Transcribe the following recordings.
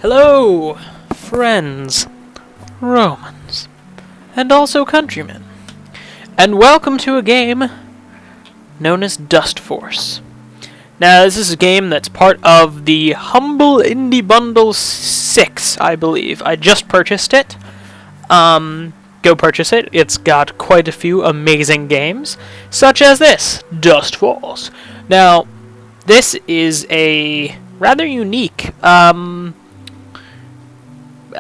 Hello, friends, Romans, and also countrymen, and welcome to a game known as Dustforce. Now, this is a game that's part of the Humble Indie Bundle 6, I believe. I just purchased it. Go purchase it. It's got quite a few amazing games, such as this, Dustforce. Now, this is a rather unique,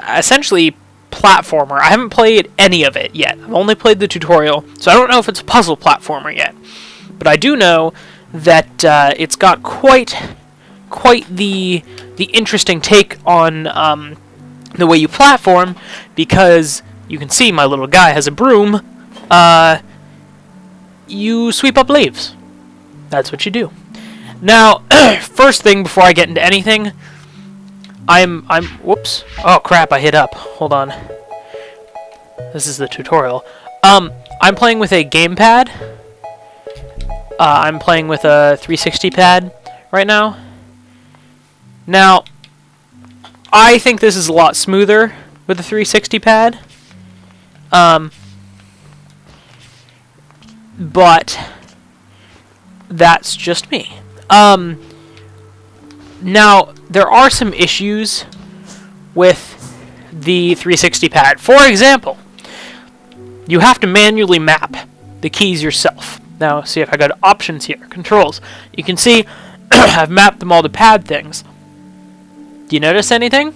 essentially platformer. I haven't played any of it yet. I've only played the tutorial, so I don't know if it's a puzzle platformer yet. But I do know that it's got quite the interesting take on the way you platform, because you can see my little guy has a broom. You sweep up leaves. That's what you do. Now, first thing before I get into anything, whoops. Oh crap, I hit up. Hold on. This is the tutorial. I'm playing with a gamepad. I'm playing with a 360 pad right now. Now, I think this is a lot smoother with the 360 pad. But that's just me. Now, there are some issues with the 360 pad. For example, you have to manually map the keys yourself. Now, see if I go to options here, controls. You can see I've mapped them all to pad things. Do you notice anything?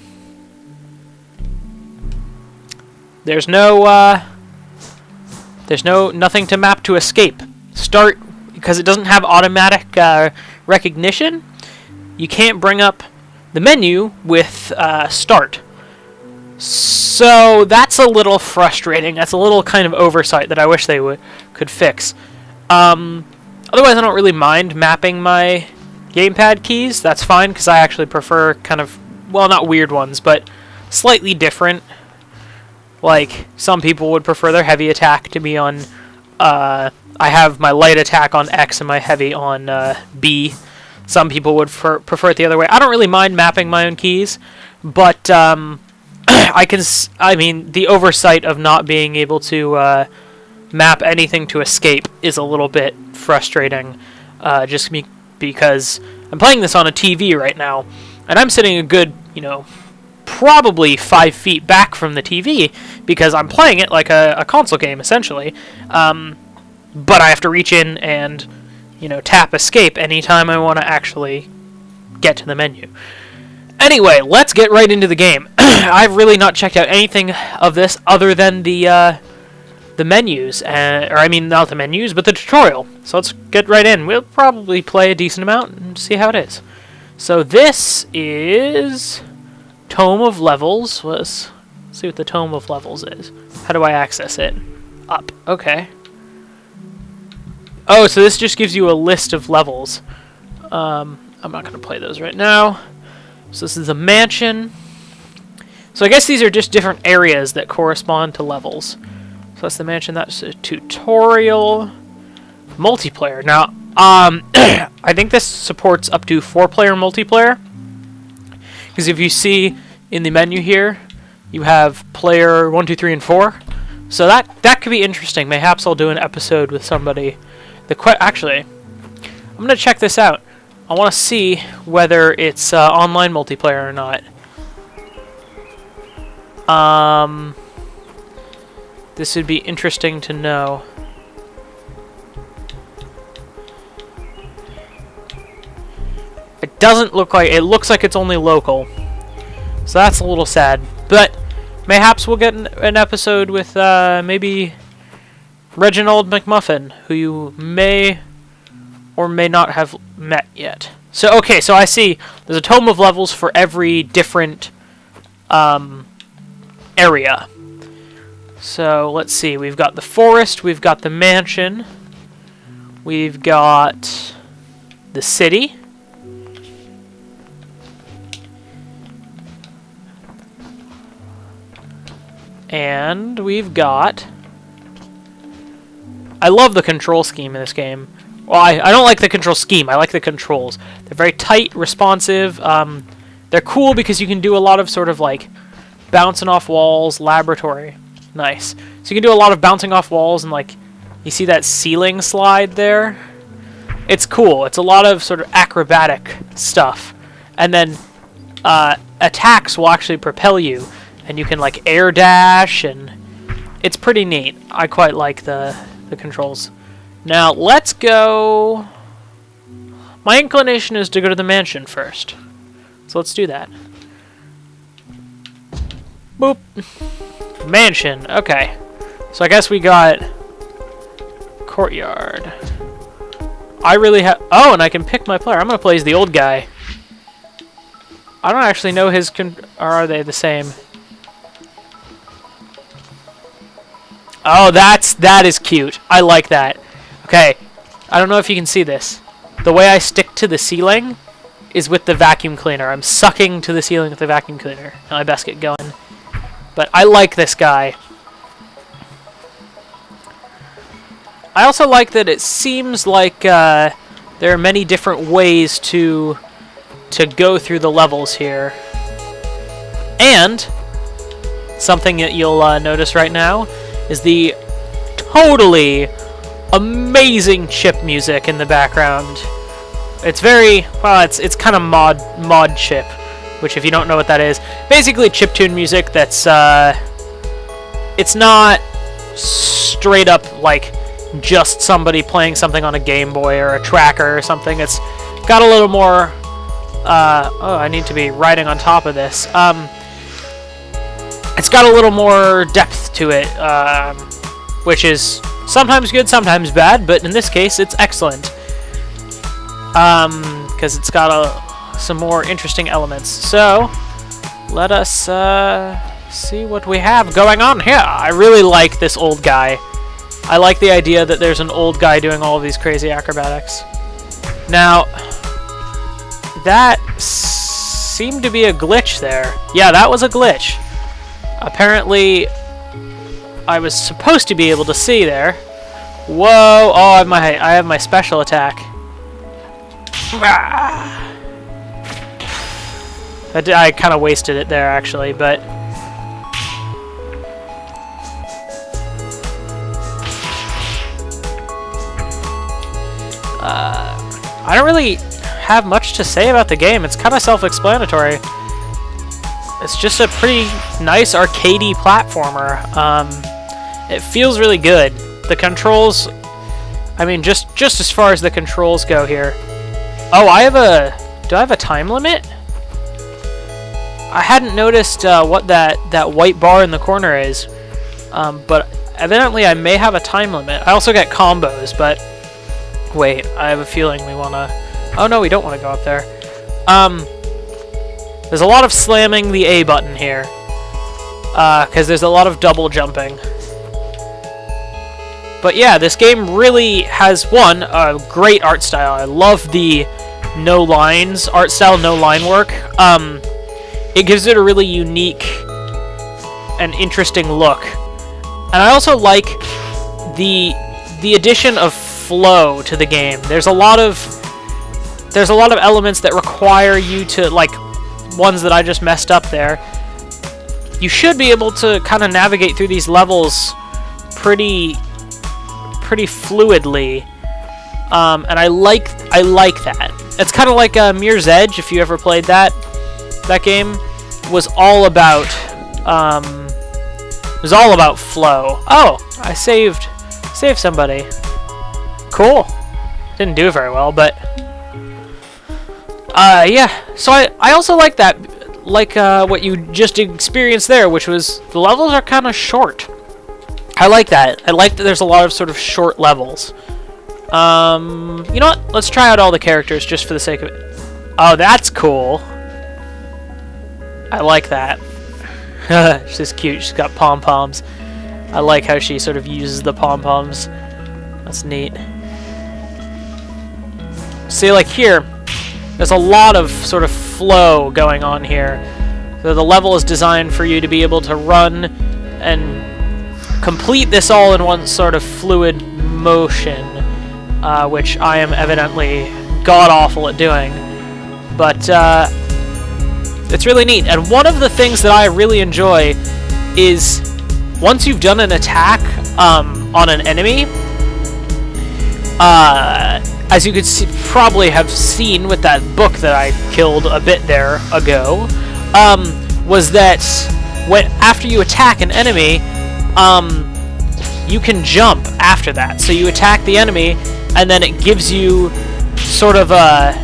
There's nothing to map to escape. Start, because it doesn't have automatic recognition. You can't bring up the menu with start. So that's a little frustrating. That's a little kind of oversight that I wish they could fix. Otherwise, I don't really mind mapping my gamepad keys. That's fine, because I actually prefer kind of, well, not weird ones, but slightly different. Like, some people would prefer their heavy attack to be on, I have my light attack on X and my heavy on B. Some people would prefer it the other way. I don't really mind mapping my own keys, but the oversight of not being able to map anything to escape is a little bit frustrating, just because I'm playing this on a TV right now, and I'm sitting a good, probably 5 feet back from the TV, because I'm playing it like a console game, essentially. But I have to reach in and, tap escape anytime I want to actually get to the menu. Anyway, let's get right into the game. I've really not checked out anything of this other than the menus, not the menus, but the tutorial. So let's get right in. We'll probably play a decent amount and see how it is. So this is Tome of Levels. Let's see what the Tome of Levels is. How do I access it? Up. Okay. Oh, so this just gives you a list of levels. I'm not going to play those right now. So this is a mansion. So I guess these are just different areas that correspond to levels. So that's the mansion. That's a tutorial. Multiplayer. Now, I think this supports up to 4-player multiplayer. Because if you see in the menu here, you have player 1, 2, 3, and 4. So that could be interesting. Mayhaps I'll do an episode with somebody. Actually, I'm going to check this out. I want to see whether it's online multiplayer or not. This would be interesting to know. It doesn't look like it. Looks like it's only local, so that's a little sad. But mayhaps we'll get an episode with maybe Reginald McMuffin, who you may or may not have met yet. So okay, so I see there's a Tome of Levels for every different area. So let's see. We've got the forest. We've got the mansion. We've got the city. And we've got... I love the control scheme in this game. Well, I don't like the control scheme. I like the controls. They're very tight, responsive, They're cool because you can do a lot of sort of like bouncing off walls, laboratory. Nice. So you can do a lot of bouncing off walls and like, you see that ceiling slide there? It's cool. It's a lot of sort of acrobatic stuff. And then attacks will actually propel you, and you can like air dash, and it's pretty neat. I quite like the controls. Now let's go. My inclination is to go to the mansion first, so let's do that. Boop. Mansion. Okay. So I guess we got courtyard. I really have. Oh, and I can pick my player. I'm gonna play as the old guy. I don't actually know his or are they the same? Oh, that is cute. I like that. Okay, I don't know if you can see this. The way I stick to the ceiling is with the vacuum cleaner. I'm sucking to the ceiling with the vacuum cleaner. Now I best get going. But I like this guy. I also like that it seems like there are many different ways to go through the levels here. And something that you'll notice right now is the totally amazing chip music in the background. It's very, well, it's kind of mod chip, which if you don't know what that is, basically chiptune music that's it's not straight up like just somebody playing something on a Game Boy or a tracker or something. It's got a little more oh, I need to be riding on top of this. It's got a little more depth to it, which is sometimes good, sometimes bad, but in this case, it's excellent. Because it's got some more interesting elements. So, let us see what we have going on here. I really like this old guy. I like the idea that there's an old guy doing all of these crazy acrobatics. Now, that seemed to be a glitch there. Yeah, that was a glitch. Apparently, I was supposed to be able to see there. Whoa! Oh, I have my special attack. I kind of wasted it there, actually, but I don't really have much to say about the game. It's kind of self-explanatory. It's just a pretty nice arcadey platformer. It feels really good. The controls, I mean, just as far as the controls go here. Oh, do I have a time limit? I hadn't noticed what that white bar in the corner is, but evidently I may have a time limit. I also get combos, but wait, I have a feeling we want to. Oh no, we don't want to go up there. There's a lot of slamming the A button here, because there's a lot of double jumping. But yeah, this game really has, one, a great art style. I love the no lines art style, no line work. It gives it a really unique and interesting look. And I also like the addition of flow to the game. There's a lot of elements that require you to, like, ones that I just messed up there. You should be able to kind of navigate through these levels pretty fluidly, and I like that. It's kind of like Mirror's Edge. If you ever played that game, was all about flow. Oh, I saved somebody. Cool. Didn't do very well, but yeah. So I also like that, like what you just experienced there, which was the levels are kind of short. I like that. I like that there's a lot of sort of short levels. You know what? Let's try out all the characters just for the sake of it. Oh, that's cool. I like that. She's cute. She's got pom-poms. I like how she sort of uses the pom-poms. That's neat. See, like here, there's a lot of sort of flow going on here. So the level is designed for you to be able to run and complete this all in one sort of fluid motion, which I am evidently god-awful at doing. But It's really neat. And one of the things that I really enjoy is once you've done an attack on an enemy, as you could probably have seen with that book that I killed a bit there ago, was that after you attack an enemy, you can jump after that. So you attack the enemy, and then it gives you sort of a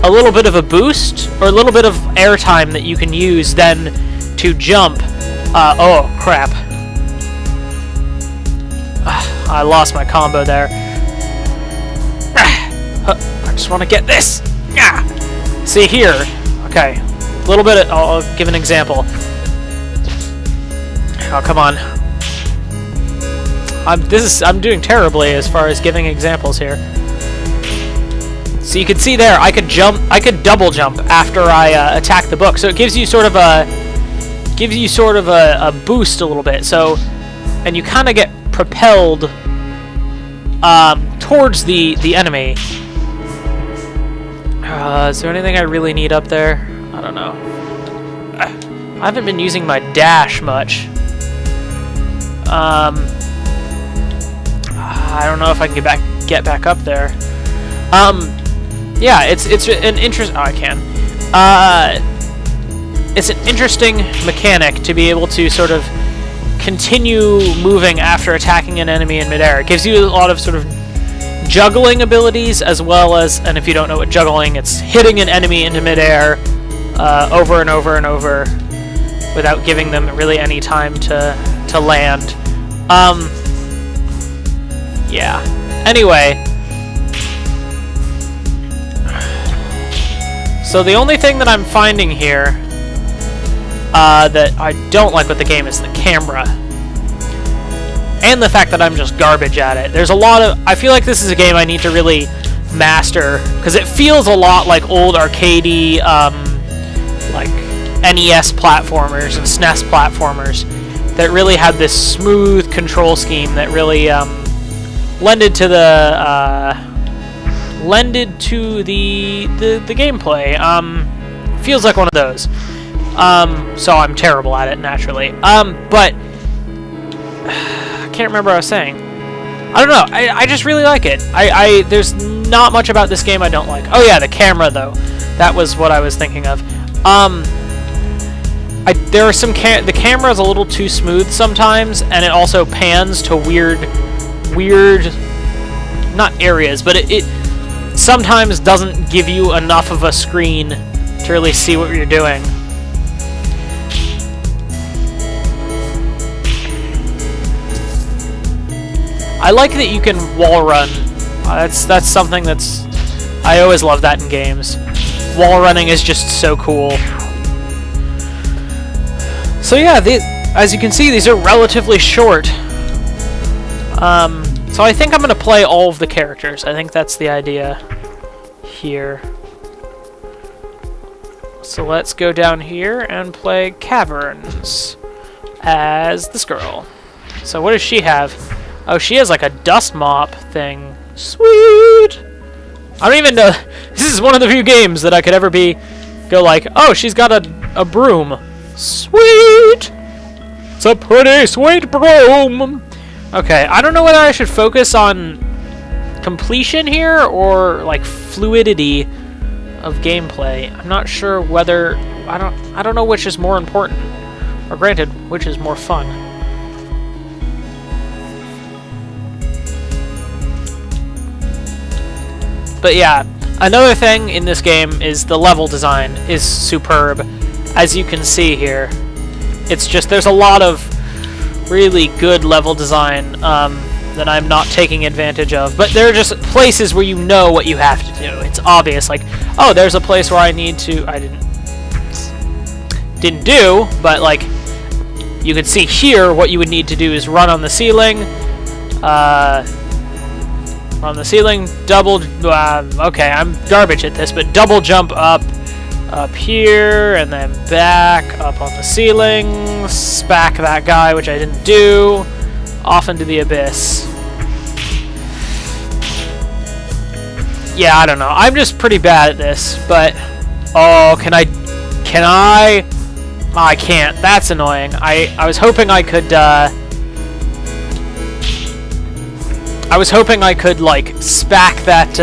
little bit of a boost, or a little bit of airtime that you can use then to jump. Oh, crap. I lost my combo there. I just want to get this. See here. Okay. A little bit. I'll give an example. Oh, come on. I'm doing terribly as far as giving examples here. So you can see there, I could double jump after I attack the book. So it gives you sort of a boost a little bit. So, and you kind of get propelled towards the enemy. Is there anything I really need up there? I don't know. I haven't been using my dash much. I don't know if I can get back up there. Yeah, it's an interest. Oh, I can. It's an interesting mechanic to be able to sort of continue moving after attacking an enemy in midair. It gives you a lot of sort of juggling abilities, as well as, and if you don't know what juggling, it's hitting an enemy into midair over and over and over without giving them really any time to land. Yeah. Anyway. So the only thing that I'm finding here that I don't like with the game is the camera. And the fact that I'm just garbage at it. There's a lot of... I feel like this is a game I need to really master, because it feels a lot like old arcadey, like NES platformers and SNES platformers that really had this smooth control scheme that really lended to the gameplay. Feels like one of those. So I'm terrible at it naturally. But I can't remember what I was saying. I don't know. I just really like it. There's not much about this game I don't like. Oh yeah, the camera though. That was what I was thinking of. There are some the camera is a little too smooth sometimes, and it also pans to weird, not areas, but it sometimes doesn't give you enough of a screen to really see what you're doing. I like that you can wall run. That's something that's... I always love that in games. Wall running is just so cool. So yeah, as you can see, these are relatively short. So I think I'm going to play all of the characters. I think that's the idea here. So let's go down here and play Caverns as this girl. So what does she have? Oh, she has like a dust mop thing. Sweet! I don't even know. This is one of the few games that I could ever go like, oh, she's got a broom. Sweet! It's a pretty sweet broom! Okay, I don't know whether I should focus on completion here or like fluidity of gameplay. I'm not sure whether... I don't know which is more important. Or granted, which is more fun. But yeah, another thing in this game is the level design is superb. As you can see here, it's just, there's a lot of really good level design that I'm not taking advantage of. But there are just places where you know what you have to do. It's obvious, like, oh, there's a place where I need to... I didn't do, but like, you can see here what you would need to do is run on the ceiling, double... okay, I'm garbage at this, but double jump up here, and then back up on the ceiling, smack that guy, which I didn't do, off into the abyss. Yeah, I don't know. I'm just pretty bad at this, but... Oh, can I Can I? Oh, I can't. That's annoying. I was hoping I could, I was hoping I could, like, spack that,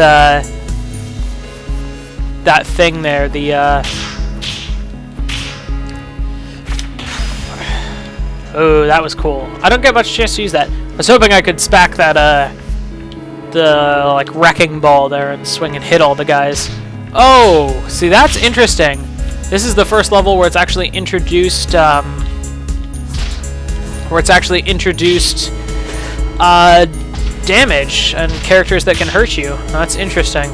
that thing there, the, Oh, that was cool. I don't get much chance to use that. I was hoping I could spack that, the, like, wrecking ball there and swing and hit all the guys. Oh, see, that's interesting. This is the first level where it's actually introduced, damage and characters that can hurt you. That's interesting.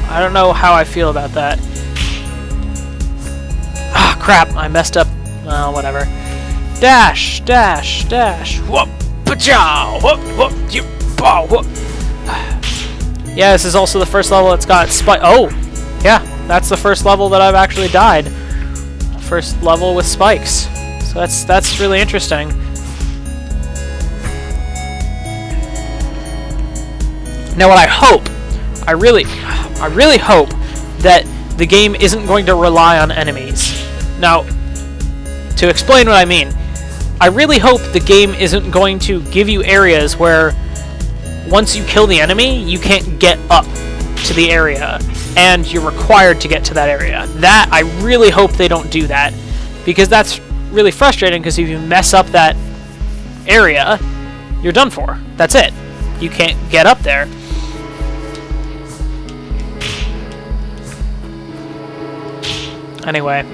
I don't know how I feel about that. Ah, crap, I messed up. Well, whatever. Dash, dash, dash. Whoop, pa-chow, whoop, whoop, you, pow, whoop. Yeah, this is also the first level that's got spike. Oh, yeah, that's the first level that I've actually died. First level with spikes. So that's really interesting. Now, what I hope, I really hope that the game isn't going to rely on enemies. Now, to explain what I mean, I really hope the game isn't going to give you areas where once you kill the enemy, you can't get up to the area, and you're required to get to that area. That, I really hope they don't do that, because that's really frustrating, because if you mess up that area, you're done for. That's it. You can't get up there. Anyway,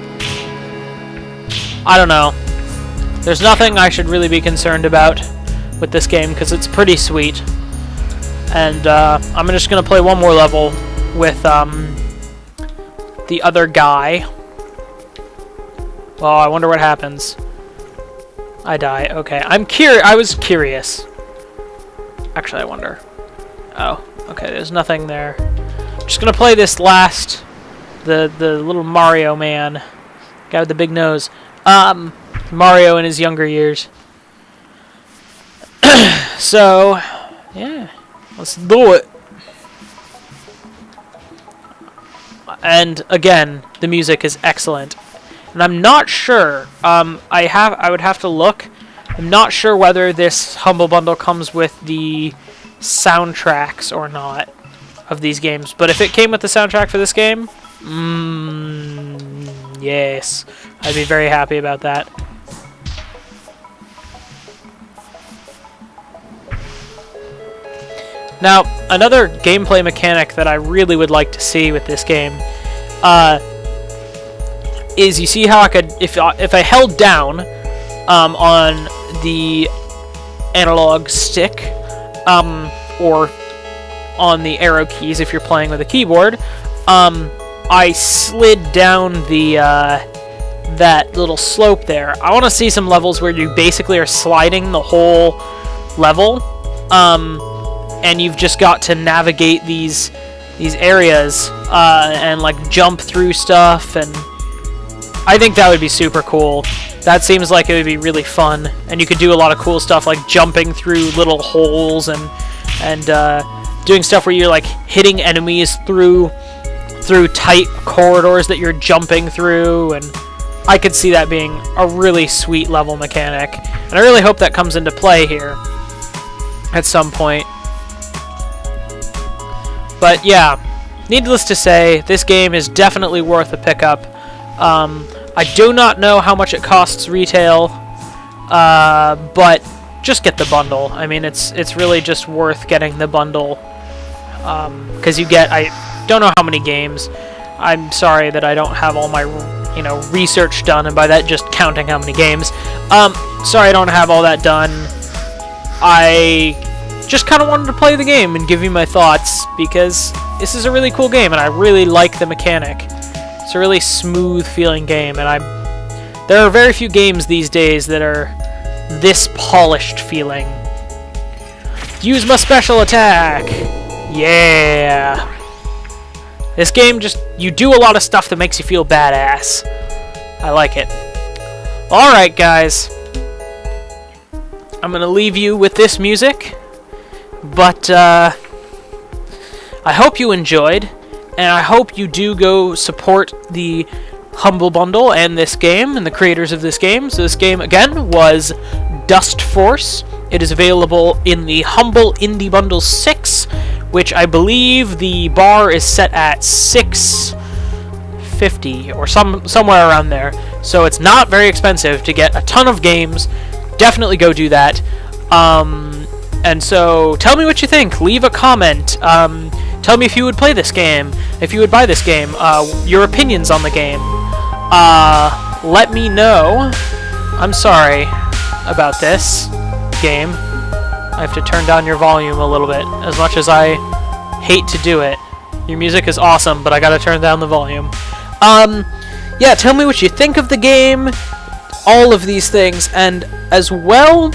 I don't know. There's nothing I should really be concerned about with this game, because it's pretty sweet. And I'm just going to play one more level with the other guy. Well, I wonder what happens. I die. Okay, I was curious. Actually, I wonder. Oh, okay, there's nothing there. I'm just going to play this last... The little Mario man. Guy with the big nose. Mario in his younger years. So, yeah. Let's do it. And again, the music is excellent. And I'm not sure. I would have to look. I'm not sure whether this Humble Bundle comes with the soundtracks or not of these games. But if it came with the soundtrack for this game, yes, I'd be very happy about that. Now, another gameplay mechanic that I really would like to see with this game is, you see how I could, if I held down on the analog stick or on the arrow keys if you're playing with a keyboard, I slid down the that little slope there. I want to see some levels where you basically are sliding the whole level, and you've just got to navigate these areas and like jump through stuff, and I think that would be super cool. That seems like it would be really fun, and you could do a lot of cool stuff like jumping through little holes and doing stuff where you're like hitting enemies through tight corridors that you're jumping through, and I could see that being a really sweet level mechanic, and I really hope that comes into play here at some point. But yeah, needless to say, this game is definitely worth a pickup. I do not know how much it costs retail, but just get the bundle. I mean, it's really just worth getting the bundle, because you get, I don't know how many games. I'm sorry that I don't have all my research done, and by that just counting how many games. Sorry I don't have all that done. I just kind of wanted to play the game and give you my thoughts, because this is a really cool game and I really like the mechanic. It's a really smooth feeling game, and there are very few games these days that are this polished feeling. Use my special attack! Yeah! This game you do a lot of stuff that makes you feel badass. I like it. Alright, guys. I'm gonna leave you with this music, but I hope you enjoyed, and I hope you do go support the Humble Bundle and this game, and the creators of this game. So this game, again, was Dustforce. It is available in the Humble Indie Bundle 6, which I believe the bar is set at $6.50 or somewhere around there. So it's not very expensive to get a ton of games. Definitely go do that. And so tell me what you think. Leave a comment. Tell me if you would play this game, if you would buy this game, your opinions on the game. Let me know. I'm sorry about this game. I have to turn down your volume a little bit, as much as I hate to do it. Your music is awesome, but I gotta turn down the volume. Yeah, tell me what you think of the game, all of these things, and as well,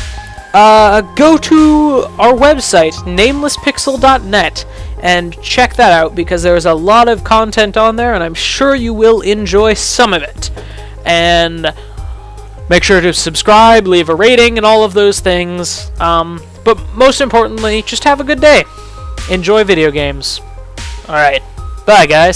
go to our website, namelesspixel.net, and check that out, because there's a lot of content on there, and I'm sure you will enjoy some of it. And make sure to subscribe, leave a rating, and all of those things. But most importantly, just have a good day. Enjoy video games. Alright, bye guys.